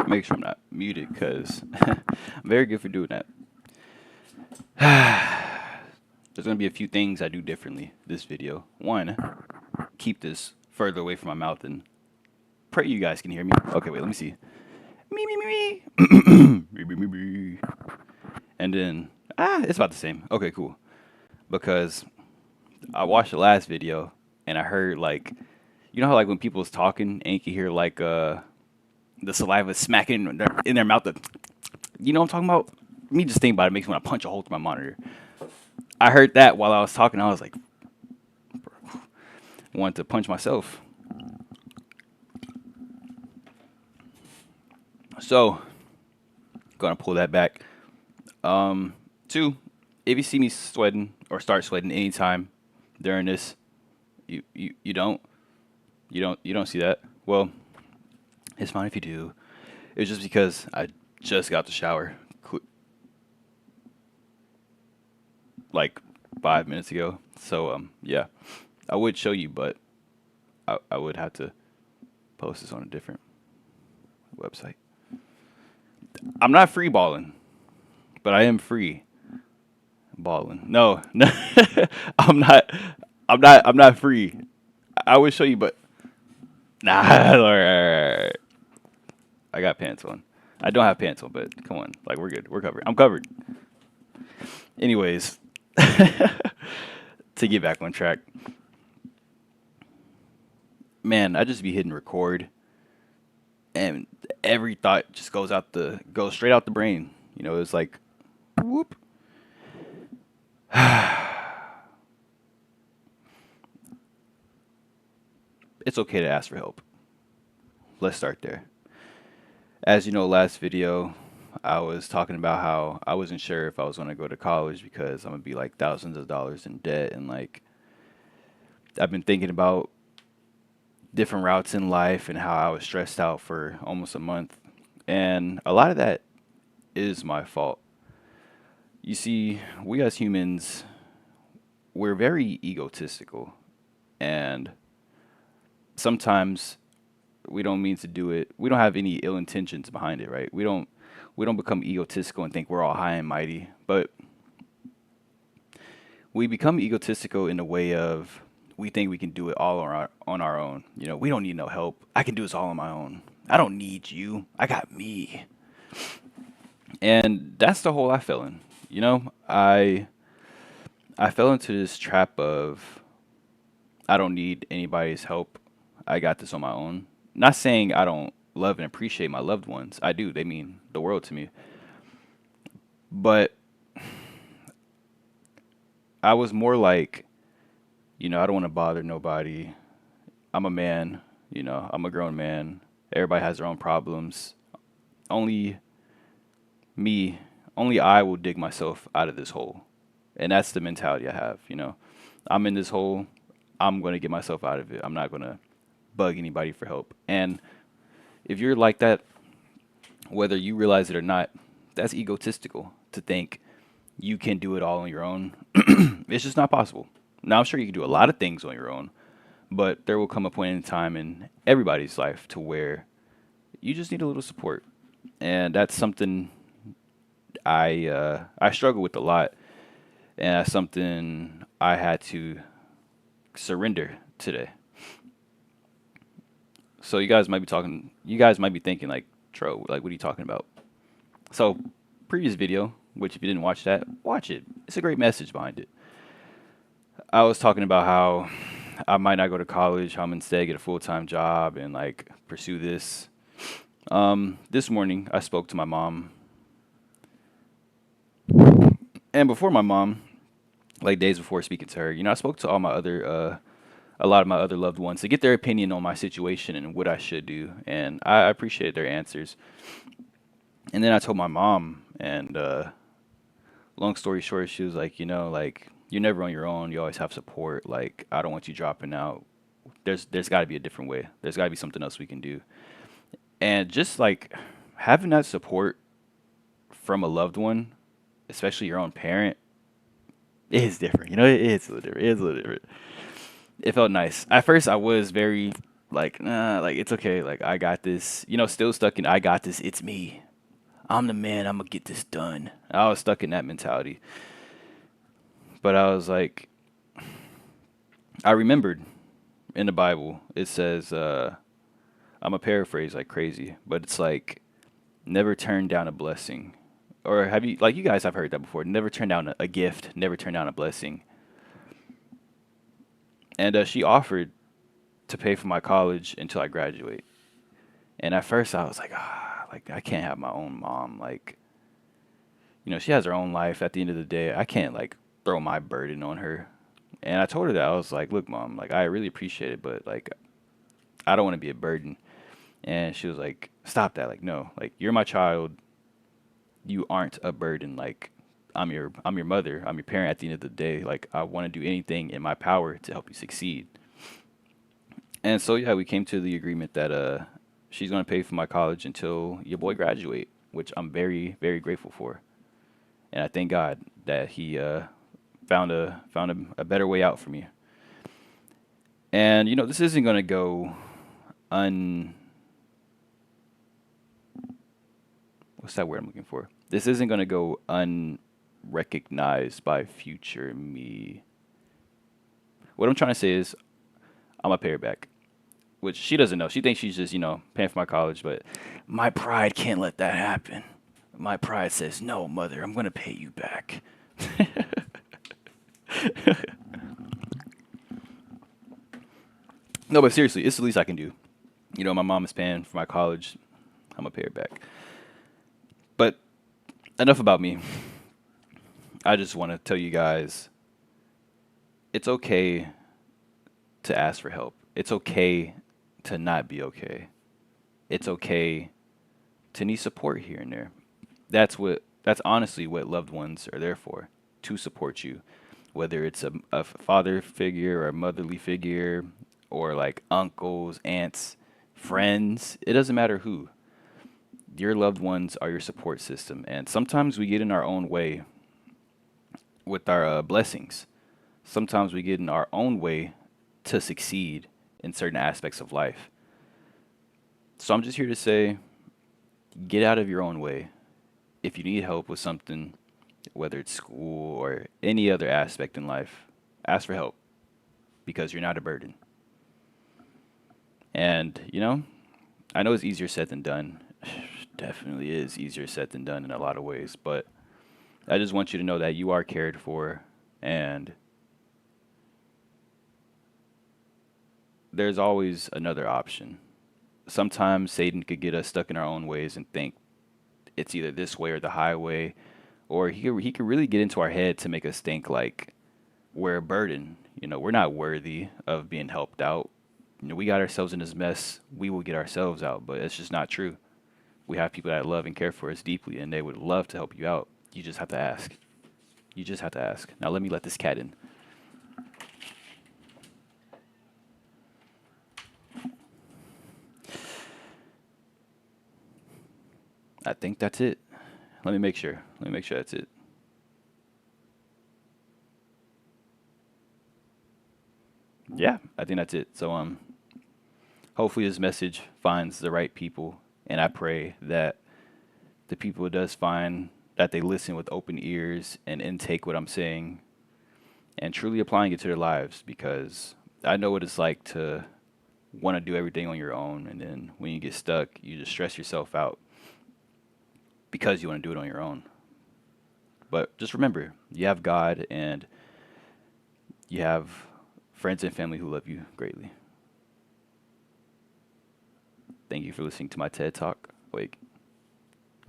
make sure I'm not muted because I'm very good for doing that. There's gonna be a few things I do differently this video. One, keep this further away from my mouth and pray you guys can hear me. Okay, wait, let me see. Me me me me. Me me me me. And then it's about the same. Okay, cool. Because I watched the last video and I heard like, you know how like when people's talking and you can hear like the saliva smacking in their mouth. You know what I'm talking about? Me just thinking about it makes me want to punch a hole through my monitor. I heard that while I was talking. I was like, wanted to punch myself. So, gonna pull that back. Two, if you see me sweating or start sweating anytime during this, you don't see that. Well, it's fine if you do. It's just because I just got the shower like 5 minutes ago. So yeah, I would show you, but I would have to post this on a different website. I'm not free balling, but I am free balling. No, no, I'm not. I'm not free. I would show you, but nah. Alright. I got pants on. I don't have pants on, but come on, like we're good. We're covered. I'm covered. Anyways, to get back on track, man, I just be hitting record, and every thought just goes straight out the brain. You know, it's like, whoop. It's okay to ask for help. Let's start there. As you know, last video, I was talking about how I wasn't sure if I was going to go to college because I'm going to be like thousands of dollars in debt. And like, I've been thinking about different routes in life and how I was stressed out for almost a month. And a lot of that is my fault. You see, we as humans, we're very egotistical. And sometimes we don't mean to do it. We don't have any ill intentions behind it, right? We don't become egotistical and think we're all high and mighty, but we become egotistical in the way of we think we can do it all on our own. You know, we don't need no help. I can do this all on my own. I don't need you. I got me. And that's the hole I fell in. You know, I fell into this trap of I don't need anybody's help. I got this on my own. Not saying I don't love and appreciate my loved ones. I do. They mean the world to me. But I was more like, I don't want to bother nobody. I'm a man, I'm a grown man. Everybody has their own problems. Only me, only I will dig myself out of this hole. And that's the mentality I have. I'm in this hole. I'm going to get myself out of it. I'm not going to bug anybody for help. And if you're like that, whether you realize it or not, that's egotistical to think you can do it all on your own. It's just not possible. Now, I'm sure you can do a lot of things on your own, but there will come a point in time in everybody's life to where you just need a little support. And that's something I struggle with a lot, and that's something I had to surrender today. So you guys might be thinking like, Tro, like what are you talking about? So previous video, which if you didn't watch that, watch it. It's a great message behind it. I was talking about how I might not go to college, how I'm instead get a full-time job and like pursue this. This morning I spoke to my mom, and before my mom, like days before speaking to her, I spoke to a lot of my other loved ones to get their opinion on my situation and what I should do, and I appreciated their answers. And then I told my mom, and long story short, she was like, like you're never on your own. You always have support. Like I don't want you dropping out. There's got to be a different way. There's got to be something else we can do. And just like having that support from a loved one, especially your own parent, it is different. It is a little different. It is a little different. It felt nice. At first, I was very Like, nah, like it's okay. Like I got this. Still stuck in I got this. It's me. I'm the man. I'm gonna get this done. I was stuck in that mentality. But I was like, I remembered in the Bible it says, I'm a paraphrase like crazy, but it's like never turn down a blessing. Or have you like you guys have heard that before? Never turn down a gift. Never turn down a blessing. And she offered to pay for my college until I graduate. And at first I was like, like I can't have my own mom. Like, she has her own life. At the end of the day, I can't like throw my burden on her. And I told her that I was like, look, mom, like I really appreciate it, but like I don't want to be a burden. And she was like, stop that. Like, no, like you're my child. You aren't a burden. Like I'm your mother. I'm your parent at the end of the day. Like I want to do anything in my power to help you succeed. And so yeah, we came to the agreement that she's gonna pay for my college until your boy graduate, which I'm very, very grateful for. And I thank God that he found a better way out for me. And this isn't gonna go un what's that word I'm looking for? This isn't gonna go unrecognized by future me. What I'm trying to say is I'm gonna pay her back, which she doesn't know. She thinks she's just paying for my college, but my pride can't let that happen. My pride says, no, mother, I'm gonna pay you back. No, but seriously, it's the least I can do. My mom is paying for my college. I'm gonna pay her back. But enough about me. I just want to tell you guys it's okay to ask for help. It's okay to not be okay. It's okay to need support here and there. That's honestly what loved ones are there for, to support you. Whether it's a father figure or a motherly figure or like uncles, aunts, friends, it doesn't matter who. Your loved ones are your support system. And sometimes we get in our own way with our blessings. Sometimes we get in our own way to succeed in certain aspects of life. So I'm just here to say get out of your own way. If you need help with something, whether it's school or any other aspect in life, ask for help because you're not a burden. And, I know it's easier said than done. Definitely is easier said than done in a lot of ways, but I just want you to know that you are cared for and there's always another option. Sometimes Satan could get us stuck in our own ways and think it's either this way or the highway, or he could really get into our head to make us think like we're a burden. We're not worthy of being helped out. We got ourselves in this mess. We will get ourselves out, but it's just not true. We have people that love and care for us deeply, and they would love to help you out. You just have to ask. You just have to ask. Now let me let this cat in. I think that's it. Let me make sure. Let me make sure that's it. Yeah, I think that's it. So hopefully this message finds the right people, and I pray that the people it does find that they listen with open ears and intake what I'm saying and truly applying it to their lives because I know what it's like to want to do everything on your own and then when you get stuck, you just stress yourself out because you want to do it on your own. But just remember, you have God and you have friends and family who love you greatly. Thank you for listening to my TED Talk. Wait,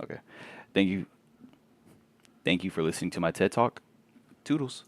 okay. Thank you. Thank you for listening to my TED Talk. Toodles.